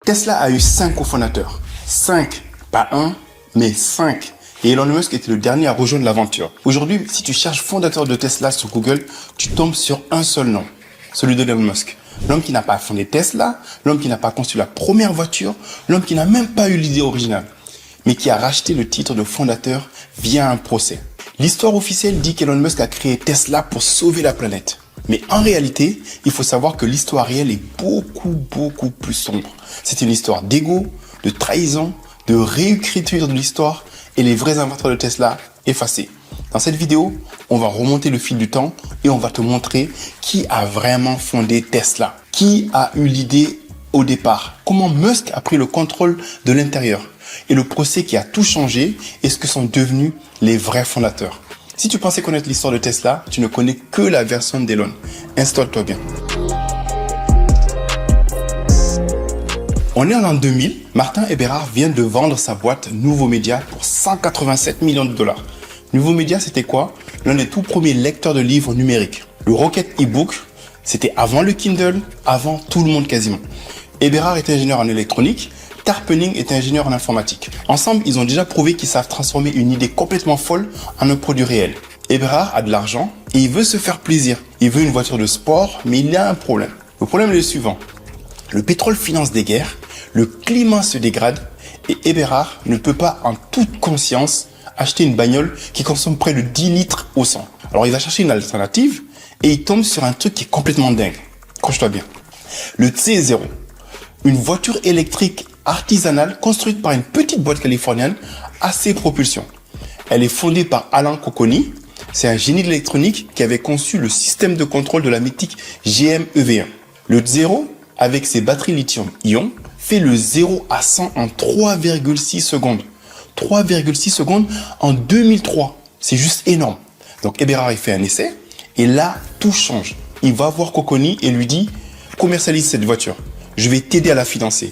Tesla a eu 5 cofondateurs. 5, pas un, mais 5. Et Elon Musk était le dernier à rejoindre l'aventure. Aujourd'hui, si tu cherches fondateur de Tesla sur Google, tu tombes sur un seul nom, celui d'Elon Musk. L'homme qui n'a pas fondé Tesla, l'homme qui n'a pas conçu la première voiture, l'homme qui n'a même pas eu l'idée originale, mais qui a racheté le titre de fondateur via un procès. L'histoire officielle dit qu'Elon Musk a créé Tesla pour sauver la planète. Mais en réalité, il faut savoir que l'histoire réelle est beaucoup plus sombre. C'est une histoire d'ego, de trahison, de réécriture de l'histoire et les vrais inventeurs de Tesla effacés. Dans cette vidéo, on va remonter le fil du temps et on va te montrer qui a vraiment fondé Tesla. Qui a eu l'idée au départ. Comment Musk a pris le contrôle de l'intérieur. Et le procès qui a tout changé et ce que sont devenus les vrais fondateurs. Si tu pensais connaître l'histoire de Tesla, tu ne connais que la version d'Elon. Installe-toi bien. On est en l'an 2000, Martin Eberhard vient de vendre sa boîte Nouveau Média pour 187 millions de dollars. Nouveau Média, c'était quoi? L'un des tout premiers lecteurs de livres numériques. Le Rocket e-book, c'était avant le Kindle, avant tout le monde quasiment. Eberhard était ingénieur en électronique, Tarpenning était ingénieur en informatique. Ensemble, ils ont déjà prouvé qu'ils savent transformer une idée complètement folle en un produit réel. Eberhard a de l'argent et il veut se faire plaisir. Il veut une voiture de sport, mais il y a un problème. Le problème est le suivant. Le pétrole finance des guerres, le climat se dégrade et Eberhard ne peut pas en toute conscience acheter une bagnole qui consomme près de 10 litres au 100. Alors il va chercher une alternative et il tombe sur un truc qui est complètement dingue. Accroche-toi bien. Le C0, une voiture électrique artisanale construite par une petite boîte californienne AC Propulsion. Elle est fondée par Alan Cocconi. C'est un génie de l'électronique qui avait conçu le système de contrôle de la mythique GM EV1. Le Zero, avec ses batteries lithium-ion, fait le 0 à 100 en 3,6 secondes. 3,6 secondes en 2003. C'est juste énorme. Donc Eberhard il fait un essai et là tout change. Il va voir Cocconi et lui dit commercialise cette voiture. Je vais t'aider à la financer.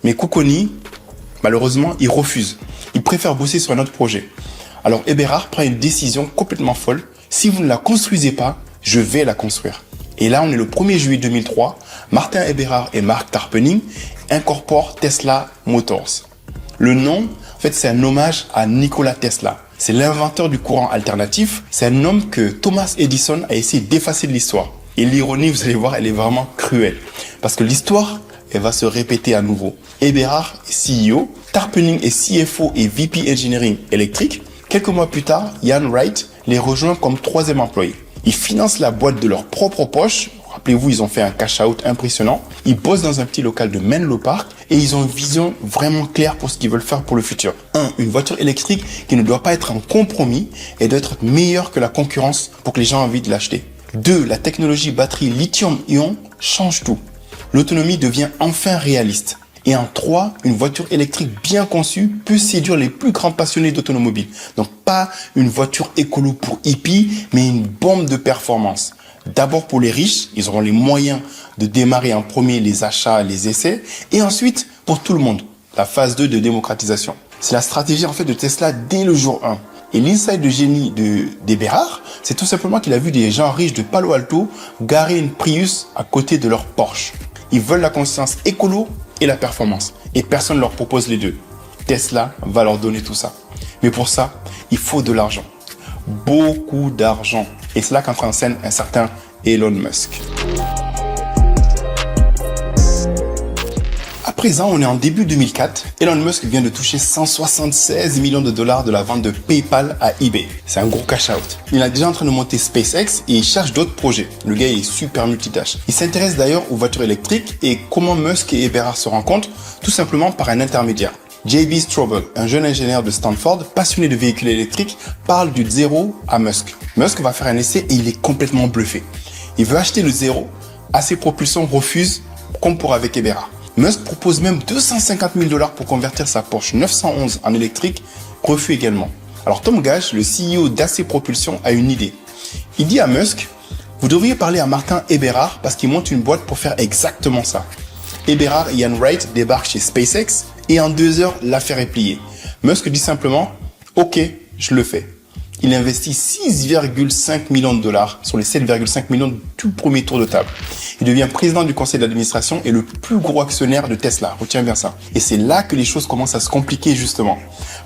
Mais Cocconi, malheureusement, il refuse. Il préfère bosser sur un autre projet. Alors Eberhard prend une décision complètement folle. Si vous ne la construisez pas, je vais la construire. Et là, on est le 1er juillet 2003. Martin Eberhard et Mark Tarpenning incorporent Tesla Motors. Le nom, en fait, c'est un hommage à Nikola Tesla. C'est l'inventeur du courant alternatif. C'est un homme que Thomas Edison a essayé d'effacer de l'histoire. Et l'ironie, vous allez voir, elle est vraiment cruelle. Parce que l'histoire, elle va se répéter à nouveau. Eberhard est CEO, Tarpenning est CFO et VP Engineering électrique. Quelques mois plus tard, Ian Wright les rejoint comme troisième employé. Ils financent la boîte de leur propre poche. Rappelez-vous, ils ont fait un cash-out impressionnant. Ils bossent dans un petit local de Menlo Park et ils ont une vision vraiment claire pour ce qu'ils veulent faire pour le futur. Une voiture électrique qui ne doit pas être un compromis et doit être meilleure que la concurrence pour que les gens aient envie de l'acheter. 2. La technologie batterie lithium-ion change tout. L'autonomie devient enfin réaliste. Et en 3, une voiture électrique bien conçue peut séduire les plus grands passionnés d'automobile. Donc pas une voiture écolo pour hippie, mais une bombe de performance. D'abord pour les riches, ils auront les moyens de démarrer en premier les achats, les essais. Et ensuite, pour tout le monde, la phase 2 de démocratisation. C'est la stratégie en fait de Tesla dès le jour 1. Et l'insight de génie d'Eberhard, c'est tout simplement qu'il a vu des gens riches de Palo Alto garer une Prius à côté de leur Porsche. Ils veulent la conscience écolo et la performance. Et personne ne leur propose les deux. Tesla va leur donner tout ça. Mais pour ça, il faut de l'argent. Beaucoup d'argent. Et c'est là qu'entre en scène un certain Elon Musk. À présent, on est en début 2004. Elon Musk vient de toucher 176 millions de dollars de la vente de PayPal à eBay. C'est un gros cash out. Il est déjà en train de monter SpaceX et il cherche d'autres projets. Le gars est super multitâche. Il s'intéresse d'ailleurs aux voitures électriques et comment Musk et Eberhard se rencontrent, tout simplement par un intermédiaire. J.B. Straubel, un jeune ingénieur de Stanford, passionné de véhicules électriques, parle du Zero à Musk. Musk va faire un essai et il est complètement bluffé. Il veut acheter le Zero, AC Propulsion refuse, comme pour avec Eberhard. Musk propose même 250 000 $ pour convertir sa Porsche 911 en électrique, refus également. Alors Tom Gage, le CEO d'AC Propulsion, a une idée. Il dit à Musk, vous devriez parler à Martin Eberhard parce qu'il monte une boîte pour faire exactement ça. Eberhard et Ian Wright débarquent chez SpaceX et en 2 heures, l'affaire est pliée. Musk dit simplement, ok, je le fais. Il investit 6,5 millions de dollars sur les 7,5 millions du tout premier tour de table. Il devient président du conseil d'administration et le plus gros actionnaire de Tesla. Retiens bien ça. Et c'est là que les choses commencent à se compliquer justement.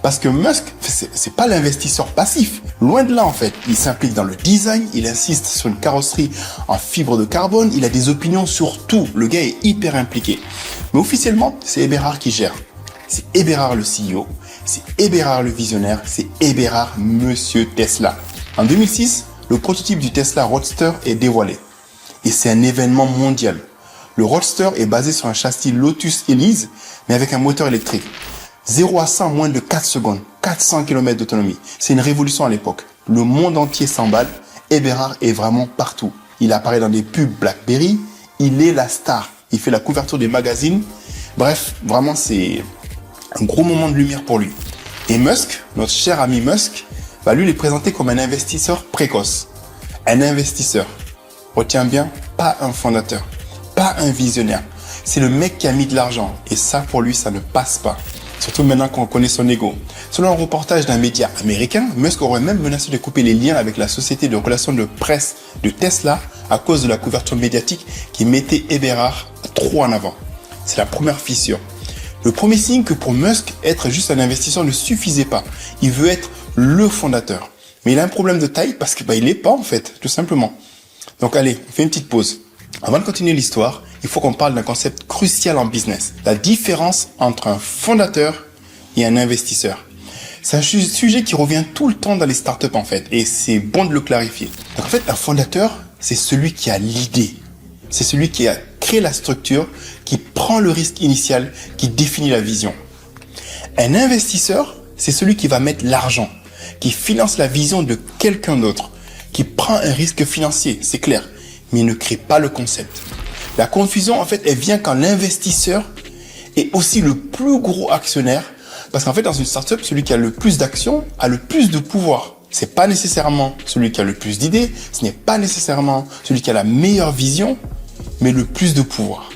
Parce que Musk, c'est pas l'investisseur passif. Loin de là en fait. Il s'implique dans le design, il insiste sur une carrosserie en fibre de carbone, il a des opinions sur tout. Le gars est hyper impliqué. Mais officiellement, c'est Eberhard qui gère. C'est Eberhard le CEO, c'est Eberhard le visionnaire, c'est Eberhard Monsieur Tesla. En 2006, le prototype du Tesla Roadster est dévoilé. Et c'est un événement mondial. Le Roadster est basé sur un châssis Lotus Elise, mais avec un moteur électrique. 0 à 100 en moins de 4 secondes, 400 km d'autonomie. C'est une révolution à l'époque. Le monde entier s'emballe, Eberhard est vraiment partout. Il apparaît dans des pubs BlackBerry, il est la star. Il fait la couverture des magazines. Bref, vraiment c'est un gros moment de lumière pour lui. Et Musk, notre cher ami Musk, va lui les présenter comme un investisseur précoce. Un investisseur. Retiens bien, pas un fondateur, pas un visionnaire. C'est le mec qui a mis de l'argent. Et ça, pour lui, ça ne passe pas. Surtout maintenant qu'on connaît son ego. Selon un reportage d'un média américain, Musk aurait même menacé de couper les liens avec la société de relations de presse de Tesla à cause de la couverture médiatique qui mettait Eberhard trop en avant. C'est la première fissure. Le premier signe que pour Musk, être juste un investisseur ne suffisait pas. Il veut être le fondateur. Mais il a un problème de taille parce que il l'est pas en fait, tout simplement. Donc allez, on fait une petite pause. Avant de continuer l'histoire, il faut qu'on parle d'un concept crucial en business. La différence entre un fondateur et un investisseur. C'est un sujet qui revient tout le temps dans les startups en fait. Et c'est bon de le clarifier. Donc en fait, un fondateur, c'est celui qui a l'idée. C'est celui qui a créé la structure, qui prend le risque initial, qui définit la vision. Un investisseur, c'est celui qui va mettre l'argent, qui finance la vision de quelqu'un d'autre, qui prend un risque financier, c'est clair, mais il ne crée pas le concept. La confusion, en fait, elle vient quand l'investisseur est aussi le plus gros actionnaire, parce qu'en fait, dans une startup, celui qui a le plus d'actions a le plus de pouvoir. C'est pas nécessairement celui qui a le plus d'idées, ce n'est pas nécessairement celui qui a la meilleure vision, mais le plus de pouvoir.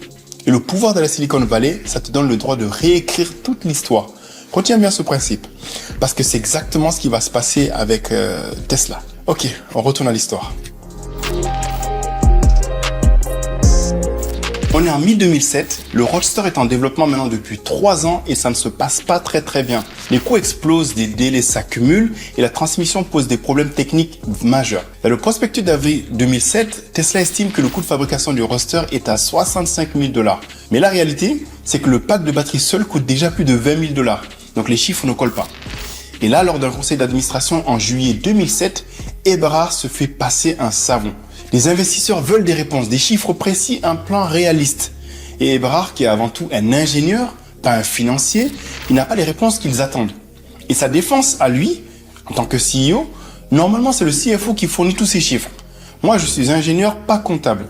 Et le pouvoir de la Silicon Valley, ça te donne le droit de réécrire toute l'histoire. Retiens bien ce principe, parce que c'est exactement ce qui va se passer avec Tesla. Ok, on retourne à l'histoire. On est en mi-2007, le Roadster est en développement maintenant depuis 3 ans et ça ne se passe pas très bien. Les coûts explosent, des délais s'accumulent et la transmission pose des problèmes techniques majeurs. Dans le prospectus d'avril 2007, Tesla estime que le coût de fabrication du Roadster est à 65 000 $. Mais la réalité, c'est que le pack de batterie seul coûte déjà plus de 20 000 $. Donc les chiffres ne collent pas. Et là, lors d'un conseil d'administration en juillet 2007, Eberhard se fait passer un savon. Les investisseurs veulent des réponses, des chiffres précis, un plan réaliste. Et Eberhard, qui est avant tout un ingénieur, pas un financier, il n'a pas les réponses qu'ils attendent. Et sa défense à lui, en tant que CEO, normalement c'est le CFO qui fournit tous ces chiffres. Moi je suis ingénieur, pas comptable.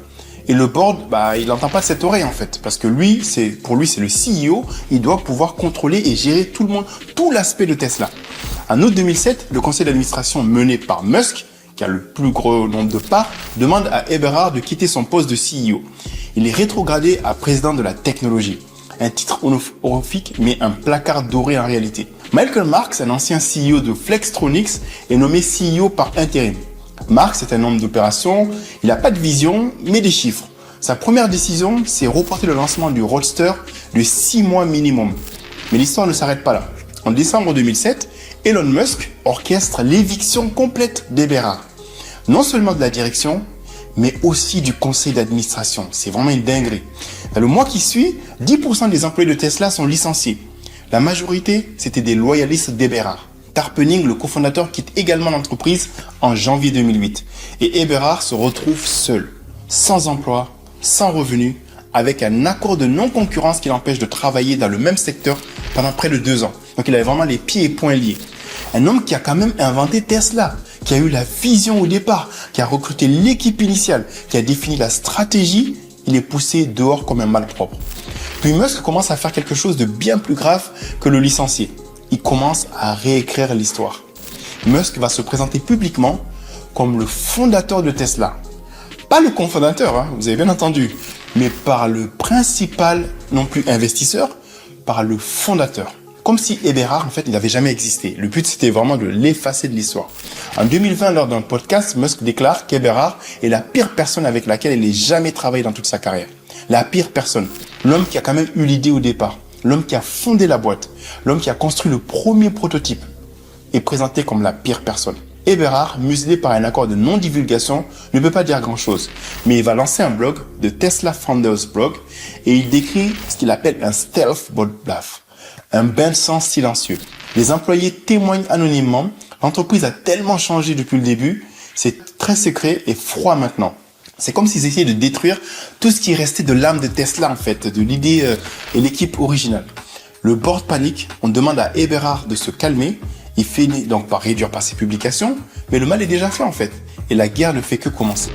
Et le board, il n'entend pas cette oreille en fait. Parce que pour lui c'est le CEO, il doit pouvoir contrôler et gérer tout le monde, tout l'aspect de Tesla. En août 2007, le conseil d'administration mené par Musk, qui a le plus gros nombre de parts, demande à Eberhard de quitter son poste de CEO. Il est rétrogradé à président de la technologie. Un titre honorifique, mais un placard doré en réalité. Michael Marks, un ancien CEO de Flextronics, est nommé CEO par intérim. Marks est un homme d'opération, il n'a pas de vision, mais des chiffres. Sa première décision, c'est reporter le lancement du Roadster de 6 mois minimum. Mais l'histoire ne s'arrête pas là. En décembre 2007, Elon Musk orchestre l'éviction complète d'Eberhard. Non seulement de la direction, mais aussi du conseil d'administration. C'est vraiment une dinguerie. Dans le mois qui suit, 10% des employés de Tesla sont licenciés. La majorité, c'était des loyalistes d'Eberhard. Tarpenning, le cofondateur, quitte également l'entreprise en janvier 2008. Et Eberhard se retrouve seul, sans emploi, sans revenu, avec un accord de non-concurrence qui l'empêche de travailler dans le même secteur pendant près de 2 ans. Donc il avait vraiment les pieds et poings liés. Un homme qui a quand même inventé Tesla, qui a eu la vision au départ, qui a recruté l'équipe initiale, qui a défini la stratégie, il est poussé dehors comme un malpropre. Puis Musk commence à faire quelque chose de bien plus grave que le licencier. Il commence à réécrire l'histoire. Musk va se présenter publiquement comme le fondateur de Tesla. Pas le cofondateur, vous avez bien entendu, mais par le principal, non plus investisseur, par le fondateur. Comme si Eberhard, en fait, il n'avait jamais existé. Le but, c'était vraiment de l'effacer de l'histoire. En 2020, lors d'un podcast, Musk déclare qu'Eberhard est la pire personne avec laquelle il ait jamais travaillé dans toute sa carrière. La pire personne. L'homme qui a quand même eu l'idée au départ. L'homme qui a fondé la boîte. L'homme qui a construit le premier prototype. Est présenté comme la pire personne. Eberhard, muselé par un accord de non-divulgation, ne peut pas dire grand-chose. Mais il va lancer un blog, de Tesla Founders Blog, et il décrit ce qu'il appelle un stealth bloodbath, un bain de sang silencieux. Les employés témoignent anonymement. L'entreprise a tellement changé depuis le début, c'est très secret et froid maintenant. C'est comme s'ils essayaient de détruire tout ce qui restait de l'âme de Tesla, en fait, de l'idée et l'équipe originale. Le board panique, on demande à Eberhard de se calmer. Il finit donc par réduire par ses publications, mais le mal est déjà fait en fait, et la guerre ne fait que commencer.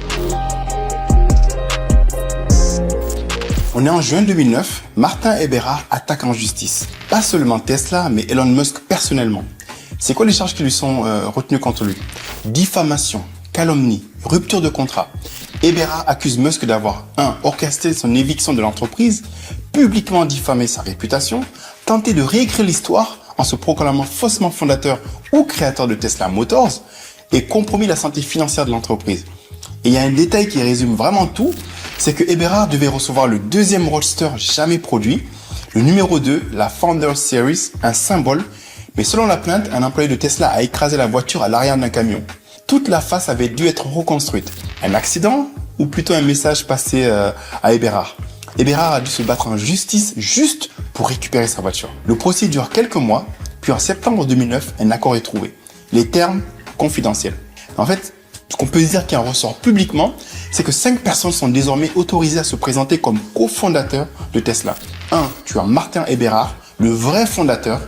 On est en juin 2009, Martin Eberhard attaque en justice. Pas seulement Tesla, mais Elon Musk personnellement. C'est quoi les charges qui lui sont retenues contre lui? Diffamation, calomnie, rupture de contrat. Eberhard accuse Musk d'avoir 1. Orchestré son éviction de l'entreprise, publiquement diffamé sa réputation, tenté de réécrire l'histoire en se proclamant faussement fondateur ou créateur de Tesla Motors et compromis la santé financière de l'entreprise. Et il y a un détail qui résume vraiment tout, c'est que Eberhard devait recevoir le deuxième Roadster jamais produit, le numéro 2, la Founder Series, un symbole, mais selon la plainte, un employé de Tesla a écrasé la voiture à l'arrière d'un camion. Toute la face avait dû être reconstruite. Un accident ou plutôt un message passé à Eberhard? Eberhard a dû se battre en justice juste pour récupérer sa voiture. Le procès dure quelques mois, puis en septembre 2009, un accord est trouvé. Les termes confidentiels. En fait, ce qu'on peut dire qui en ressort publiquement, c'est que 5 personnes sont désormais autorisées à se présenter comme cofondateurs de Tesla. 1. Tu as Martin Eberhard, le vrai fondateur.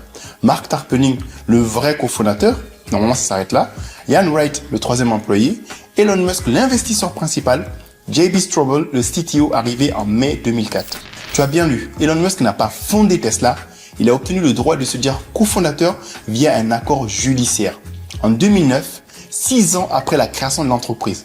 Mark Tarpenning, le vrai cofondateur. Normalement, ça s'arrête là. Ian Wright, le troisième employé. Elon Musk, l'investisseur principal. J.B. Straubel, le CTO, arrivé en mai 2004. Tu as bien lu, Elon Musk n'a pas fondé Tesla, il a obtenu le droit de se dire cofondateur via un accord judiciaire. En 2009, 6 ans après la création de l'entreprise.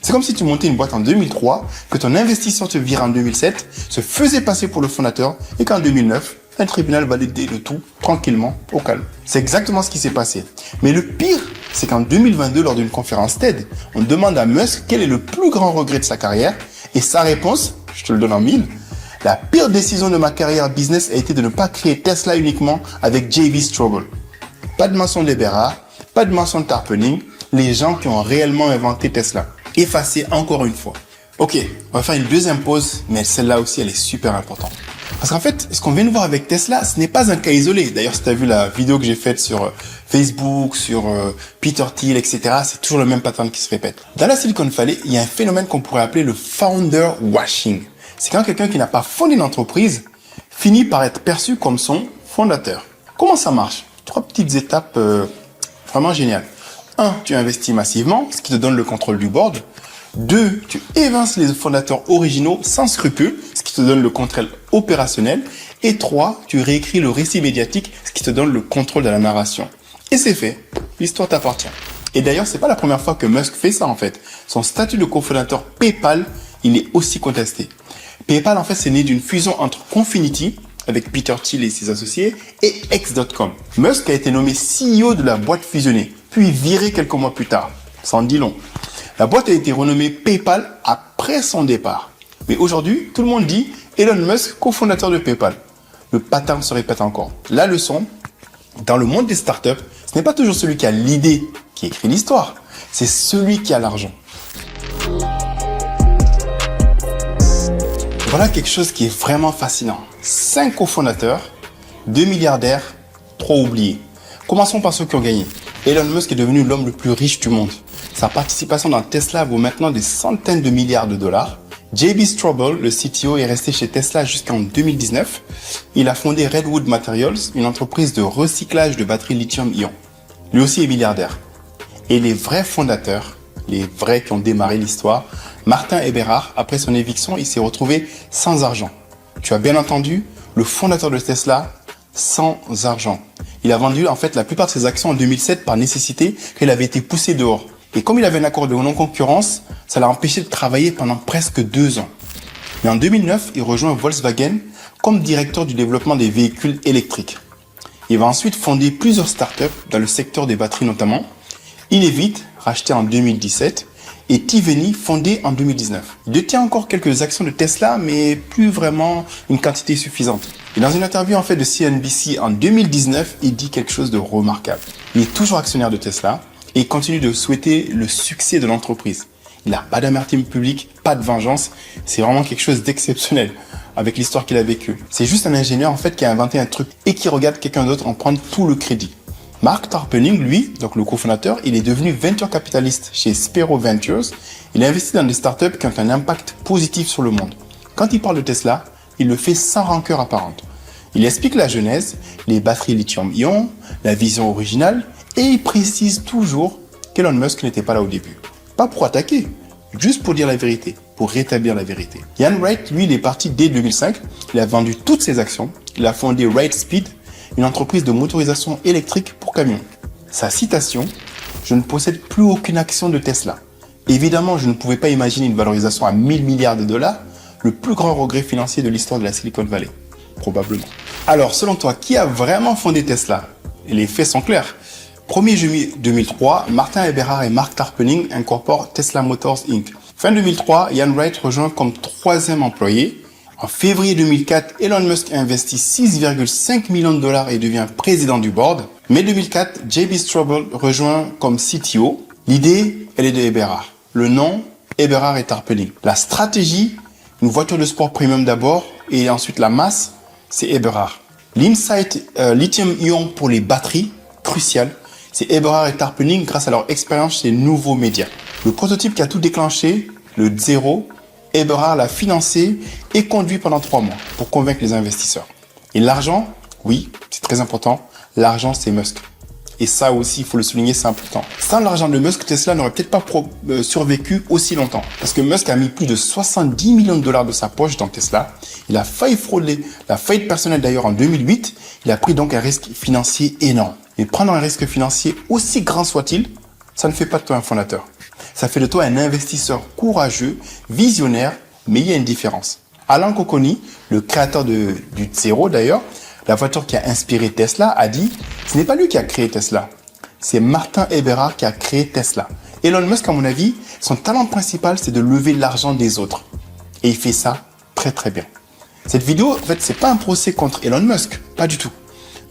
C'est comme si tu montais une boîte en 2003, que ton investisseur te vire en 2007, se faisait passer pour le fondateur et qu'en 2009, un tribunal validait le tout tranquillement, au calme. C'est exactement ce qui s'est passé. Mais le pire, c'est qu'en 2022, lors d'une conférence TED, on demande à Musk quel est le plus grand regret de sa carrière et sa réponse, je te le donne en 1000, la pire décision de ma carrière business a été de ne pas créer Tesla uniquement avec J.B. Straubel. Pas de mention d'Eberhard, pas de mention de Tarpenning, les gens qui ont réellement inventé Tesla. Effacé encore une fois. Ok, on va faire une deuxième pause, mais celle-là aussi, elle est super importante. Parce qu'en fait, ce qu'on vient de voir avec Tesla, ce n'est pas un cas isolé. D'ailleurs, si tu as vu la vidéo que j'ai faite sur Facebook, sur Peter Thiel, etc., c'est toujours le même pattern qui se répète. Dans la Silicon Valley, il y a un phénomène qu'on pourrait appeler le founder washing. C'est quand quelqu'un qui n'a pas fondé une entreprise finit par être perçu comme son fondateur. Comment ça marche? 3 petites étapes vraiment géniales. 1, tu investis massivement, ce qui te donne le contrôle du board. 2, tu évinces les fondateurs originaux sans scrupule, ce qui te donne le contrôle opérationnel. Et 3, tu réécris le récit médiatique, ce qui te donne le contrôle de la narration. Et c'est fait, l'histoire t'appartient. Et d'ailleurs, c'est pas la première fois que Musk fait ça en fait. Son statut de cofondateur PayPal, il est aussi contesté. PayPal en fait, c'est né d'une fusion entre Confinity, avec Peter Thiel et ses associés, et X.com. Musk a été nommé CEO de la boîte fusionnée, puis viré quelques mois plus tard. Ça en dit long. La boîte a été renommée PayPal après son départ. Mais aujourd'hui, tout le monde dit Elon Musk, cofondateur de PayPal. Le pattern se répète encore. La leçon, dans le monde des startups, ce n'est pas toujours celui qui a l'idée qui écrit l'histoire, c'est celui qui a l'argent. Voilà quelque chose qui est vraiment fascinant. 5 cofondateurs, 2 milliardaires, 3 oubliés. Commençons par ceux qui ont gagné. Elon Musk est devenu l'homme le plus riche du monde. Sa participation dans Tesla vaut maintenant des centaines de milliards de dollars. J.B. Straubel, le CTO, est resté chez Tesla jusqu'en 2019. Il a fondé Redwood Materials, une entreprise de recyclage de batteries lithium-ion. Lui aussi est milliardaire. Et les vrais fondateurs, les vrais qui ont démarré l'histoire, Martin Eberhard, après son éviction, il s'est retrouvé sans argent. Tu as bien entendu, le fondateur de Tesla, sans argent. Il a vendu en fait la plupart de ses actions en 2007 par nécessité, qu'il avait été poussé dehors. Et comme il avait un accord de non-concurrence, ça l'a empêché de travailler pendant presque 2 ans. Mais en 2009, il rejoint Volkswagen comme directeur du développement des véhicules électriques. Il va ensuite fonder plusieurs startups dans le secteur des batteries notamment. Inevit, racheté en 2017, et Tiveni, fondé en 2019. Il détient encore quelques actions de Tesla, mais plus vraiment une quantité suffisante. Et dans une interview en fait de CNBC en 2019, il dit quelque chose de remarquable. Il est toujours actionnaire de Tesla et il continue de souhaiter le succès de l'entreprise. Il n'a pas d'amertume publique, pas de vengeance. C'est vraiment quelque chose d'exceptionnel avec l'histoire qu'il a vécue. C'est juste un ingénieur en fait qui a inventé un truc et qui regarde quelqu'un d'autre en prendre tout le crédit. Mark Tarpenning, lui, donc le cofondateur, il est devenu venture capitaliste chez Spero Ventures. Il investit dans des startups qui ont un impact positif sur le monde. Quand il parle de Tesla, il le fait sans rancœur apparente. Il explique la genèse, les batteries lithium-ion, la vision originale, et il précise toujours qu'Elon Musk n'était pas là au début. Pas pour attaquer, juste pour dire la vérité, pour rétablir la vérité. Ian Wright, lui, il est parti dès 2005. Il a vendu toutes ses actions. Il a fondé Wrightspeed, une entreprise de motorisation électrique pour camions. Sa citation, « Je ne possède plus aucune action de Tesla. Évidemment, je ne pouvais pas imaginer une valorisation à 1000 milliards de dollars, le plus grand regret financier de l'histoire de la Silicon Valley. » Probablement. Alors, selon toi, qui a vraiment fondé Tesla? Et les faits sont clairs. 1er juillet 2003, Martin Eberhard et Mark Tarpenning incorporent Tesla Motors Inc. Fin 2003, Ian Wright rejoint comme 3e employé. En février 2004, Elon Musk investit 6,5 millions de dollars et devient président du board. Mai 2004, J.B. Straubel rejoint comme CTO. L'idée, elle est de Eberhard. Le nom, Eberhard et Tarpenning. La stratégie, une voiture de sport premium d'abord et ensuite la masse, c'est Eberhard. L'insight lithium-ion pour les batteries, crucial, c'est Eberhard et Tarpenning grâce à leur expérience chez Nouveaux Médias. Le prototype qui a tout déclenché, le Zero, Eberhard l'a financé et conduit pendant 3 mois pour convaincre les investisseurs. Et l'argent, oui, c'est très important, l'argent c'est Musk. Et ça aussi, il faut le souligner, c'est important. Sans l'argent de Musk, Tesla n'aurait peut-être pas survécu aussi longtemps. Parce que Musk a mis plus de 70 millions de dollars de sa poche dans Tesla. Il a failli frauder la faillite personnelle d'ailleurs en 2008. Il a pris donc un risque financier énorme. Et prendre un risque financier aussi grand soit-il, ça ne fait pas de toi un fondateur. Ça fait de toi un investisseur courageux, visionnaire, mais il y a une différence. Alan Cocconi, le créateur du Zero d'ailleurs, la voiture qui a inspiré Tesla, a dit « Ce n'est pas lui qui a créé Tesla, c'est Martin Eberhard qui a créé Tesla. » Elon Musk, à mon avis, son talent principal, c'est de lever l'argent des autres. Et il fait ça très très bien. Cette vidéo, en fait, c'est pas un procès contre Elon Musk, pas du tout.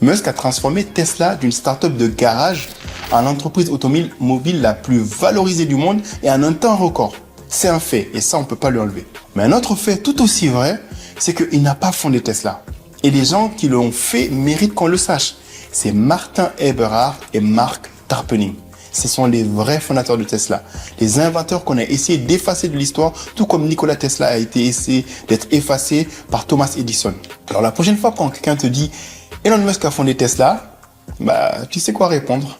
Musk a transformé Tesla d'une start-up de garage en l'entreprise automobile la plus valorisée du monde et en un temps record. C'est un fait et ça, on ne peut pas lui enlever. Mais un autre fait tout aussi vrai, c'est qu'il n'a pas fondé Tesla. Et les gens qui l'ont fait méritent qu'on le sache. C'est Martin Eberhard et Mark Tarpenning. Ce sont les vrais fondateurs de Tesla. Les inventeurs qu'on a essayé d'effacer de l'histoire, tout comme Nikola Tesla a été essayé d'être effacé par Thomas Edison. Alors la prochaine fois quand quelqu'un te dit Elon Musk a fondé Tesla, tu sais quoi répondre.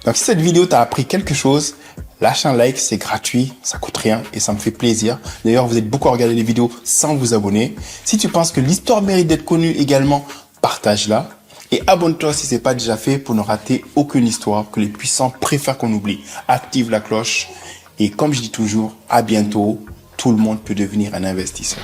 Donc si cette vidéo t'a appris quelque chose, lâche un like, c'est gratuit, ça coûte rien et ça me fait plaisir. D'ailleurs, vous êtes beaucoup à regarder les vidéos sans vous abonner. Si tu penses que l'histoire mérite d'être connue également, partage-la. Et abonne-toi si ce n'est pas déjà fait pour ne rater aucune histoire que les puissants préfèrent qu'on oublie. Active la cloche et comme je dis toujours, à bientôt. Tout le monde peut devenir un investisseur.